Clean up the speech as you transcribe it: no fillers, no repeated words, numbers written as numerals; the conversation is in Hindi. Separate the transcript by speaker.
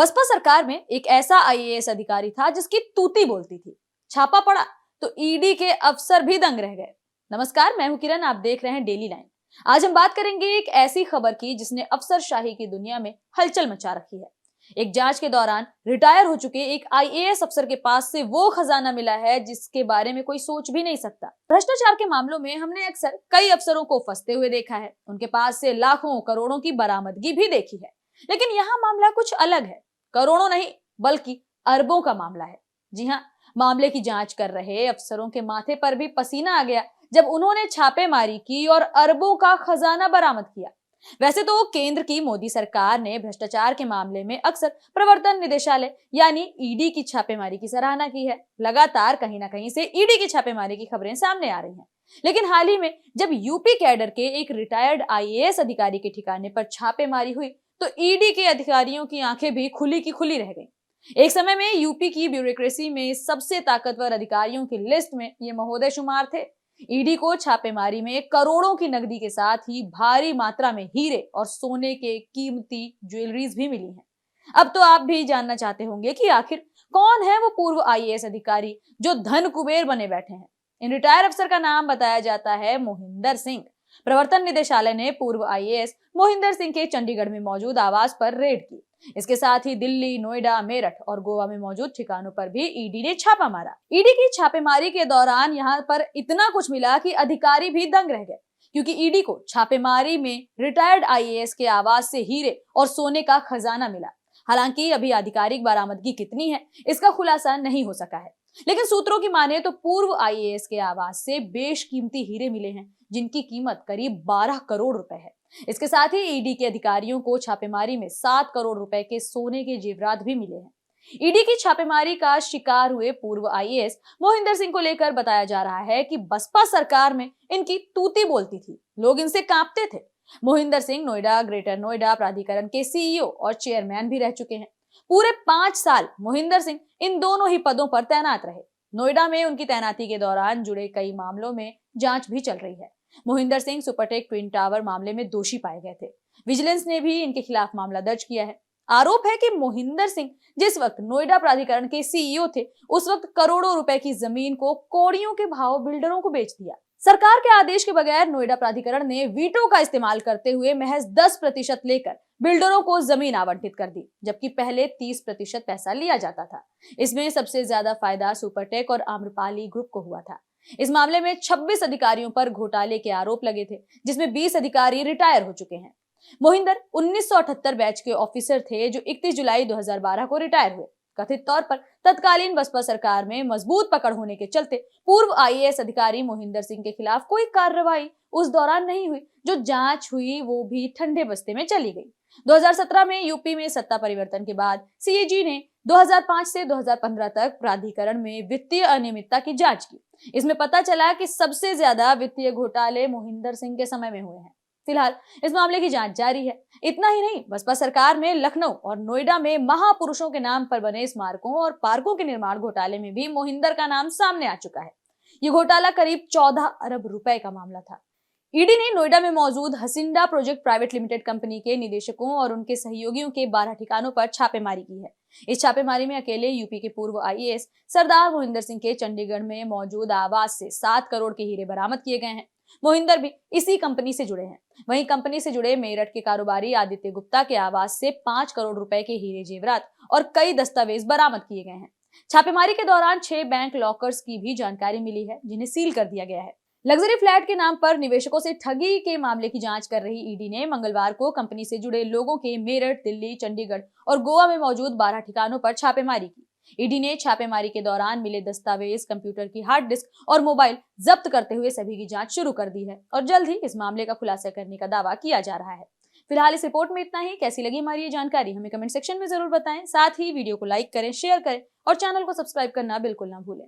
Speaker 1: बसपा सरकार में एक ऐसा आईएएस अधिकारी था जिसकी तूती बोलती थी। छापा पड़ा तो ईडी के अफसर भी दंग रह गए। नमस्कार, मैं हूं किरण, आप देख रहे हैं डेली लाइन। आज हम बात करेंगे एक ऐसी खबर की जिसने अफसरशाही की दुनिया में हलचल मचा रखी है। एक जांच के दौरान रिटायर हो चुके एक आईएएस अफसर के पास से वो खजाना मिला है जिसके बारे में कोई सोच भी नहीं सकता। भ्रष्टाचार के मामलों में हमने अक्सर कई अफसरों को फंसते हुए देखा है, उनके पास से लाखों करोड़ों की बरामदगी भी देखी है। लेकिन यहाँ मामला कुछ अलग है। करोड़ों नहीं बल्कि अरबों का मामला है। जी हाँ, मामले की जांच कर रहे अफसरों के माथे पर भी पसीना आ गया जब उन्होंने छापेमारी की और अरबों का खजाना बरामद किया। वैसे तो केंद्र की मोदी सरकार ने भ्रष्टाचार के मामले में अक्सर प्रवर्तन निदेशालय यानी ईडी की छापेमारी की सराहना की है। लगातार कहीं ना कहीं से ईडी की छापेमारी की खबरें सामने आ रही हैं। लेकिन हाल ही में जब यूपी कैडर के एक रिटायर्ड आईएएस अधिकारी के ठिकाने पर छापेमारी हुई तो ईडी के अधिकारियों की आंखें भी खुली की खुली रह गईं। एक समय में यूपी की ब्यूरोक्रेसी में सबसे ताकतवर अधिकारियों की लिस्ट में ये महोदय शुमार थे। ईडी को छापेमारी में करोड़ों की नकदी के साथ ही भारी मात्रा में हीरे और सोने के कीमती ज्वेलरीज भी मिली हैं। अब तो आप भी जानना चाहते होंगे कि आखिर कौन है वो पूर्व आईएएस अधिकारी जो धन कुबेर बने बैठे हैं। इन रिटायर अफसर का नाम बताया जाता है मोहिंदर सिंह। प्रवर्तन निदेशालय ने पूर्व आईएएस मोहिंदर सिंह के चंडीगढ़ में मौजूद आवास पर रेड की। इसके साथ ही दिल्ली, नोएडा, मेरठ और गोवा में मौजूद ठिकानों पर भी ईडी ने छापा मारा। ईडी की छापेमारी के दौरान यहाँ पर इतना कुछ मिला कि अधिकारी भी दंग रह गए, क्योंकि ईडी को छापेमारी में रिटायर्ड आईएएस के आवास से हीरे और सोने का खजाना मिला। हालांकि अभी आधिकारिक बरामदगी कितनी है इसका खुलासा नहीं हो सका है, लेकिन सूत्रों की माने तो पूर्व आईएएस के आवास से बेशकीमती हीरे मिले हैं जिनकी कीमत करीब 12 करोड़ रुपए है। इसके साथ ही ईडी के अधिकारियों को छापेमारी में 7 करोड़ रुपए के सोने के जेवरात भी मिले हैं। ईडी की छापेमारी का शिकार हुए पूर्व आईएएस मोहिंदर सिंह को लेकर बताया जा रहा है कि बसपा सरकार में इनकी तूती बोलती थी, लोग इनसे कांपते थे। मोहिंदर सिंह नोएडा, ग्रेटर नोएडा प्राधिकरण के सीईओ और चेयरमैन भी रह चुके हैं। पूरे 5 साल मोहिंदर सिंह इन दोनों ही पदों पर तैनात रहे। नोएडा में उनकी तैनाती के दौरान जुड़े कई मामलों में जांच भी चल रही है। Mohinder Singh Supertech twin tower मामले में दोषी पाए गए थे। विजिलेंस ने भी इनके खिलाफ मामला दर्ज किया है। आरोप है कि मोहिंदर सिंह जिस वक्त नोएडा प्राधिकरण के सीईओ थे उस वक्त करोड़ों रुपए की जमीन को कौड़ियों के भाव बिल्डरों को बेच दिया। सरकार के आदेश के बगैर नोएडा प्राधिकरण ने वीटो का इस्तेमाल करते हुए महज 10% लेकर बिल्डरों को जमीन आवंटित कर दी, जबकि पहले 30% पैसा लिया जाता था। इसमें सबसे ज्यादा फायदा सुपरटेक और आम्रपाली ग्रुप को हुआ था। इस मामले में 26 अधिकारियों पर घोटाले के आरोप लगे थे, जिसमें 20 अधिकारी रिटायर हो चुके हैं। मोहिंदर 1978 बैच के ऑफिसर थे जो 31 जुलाई 2012 को रिटायर हुए। कथित तौर पर तत्कालीन बसपा सरकार में मजबूत पकड़ होने के चलते पूर्व आईएएस अधिकारी मोहिंदर सिंह के खिलाफ कोई कार्रवाई उस दौरान नहीं हुई। जो जांच हुई वो भी ठंडे बस्ते में चली गई। 2017 में यूपी में सत्ता परिवर्तन के बाद सीएजी ने 2005 से 2015 तक प्राधिकरण में वित्तीय अनियमितता की जांच की। इसमें पता चला कि सबसे ज्यादा वित्तीय घोटाले मोहिंदर सिंह के समय में हुए हैं। फिलहाल इस मामले की जांच जारी है। इतना ही नहीं, बसपा सरकार में लखनऊ और नोएडा में महापुरुषों के नाम पर बने स्मारकों और पार्कों के निर्माण घोटाले में भी मोहिंदर का नाम सामने आ चुका है। ये घोटाला करीब 14 अरब रुपए का मामला था। ईडी ने नोएडा में मौजूद हसिंडा प्रोजेक्ट प्राइवेट लिमिटेड कंपनी के निदेशकों और उनके सहयोगियों के 12 ठिकानों पर छापेमारी की है। इस छापेमारी में अकेले यूपी के पूर्व आईएएस सरदार मोहिंदर सिंह के चंडीगढ़ में मौजूद आवास से 7 करोड़ के हीरे बरामद किए गए हैं। मोहिंदर भी इसी कंपनी से जुड़े हैं। वहीं कंपनी से जुड़े मेरठ के कारोबारी आदित्य गुप्ता के आवास से 5 करोड़ रुपए के हीरे जेवरात और कई दस्तावेज बरामद किए गए हैं। छापेमारी के दौरान 6 बैंक लॉकर्स की भी जानकारी मिली है, जिन्हें सील कर दिया गया है। लग्जरी फ्लैट के नाम पर निवेशकों से ठगी के मामले की जांच कर रही ईडी ने मंगलवार को कंपनी से जुड़े लोगों के मेरठ, दिल्ली, चंडीगढ़ और गोवा में मौजूद 12 ठिकानों पर छापेमारी की। ईडी ने छापेमारी के दौरान मिले दस्तावेज, कंप्यूटर की हार्ड डिस्क और मोबाइल जब्त करते हुए सभी की जांच शुरू कर दी है और जल्द ही इस मामले का खुलासा करने का दावा किया जा रहा है। फिलहाल इस रिपोर्ट में इतना ही। कैसी लगी हमारी ये जानकारी हमें कमेंट सेक्शन में जरूर बताएं। साथ ही वीडियो को लाइक करें, शेयर करें और चैनल को सब्सक्राइब करना बिल्कुल ना भूलें।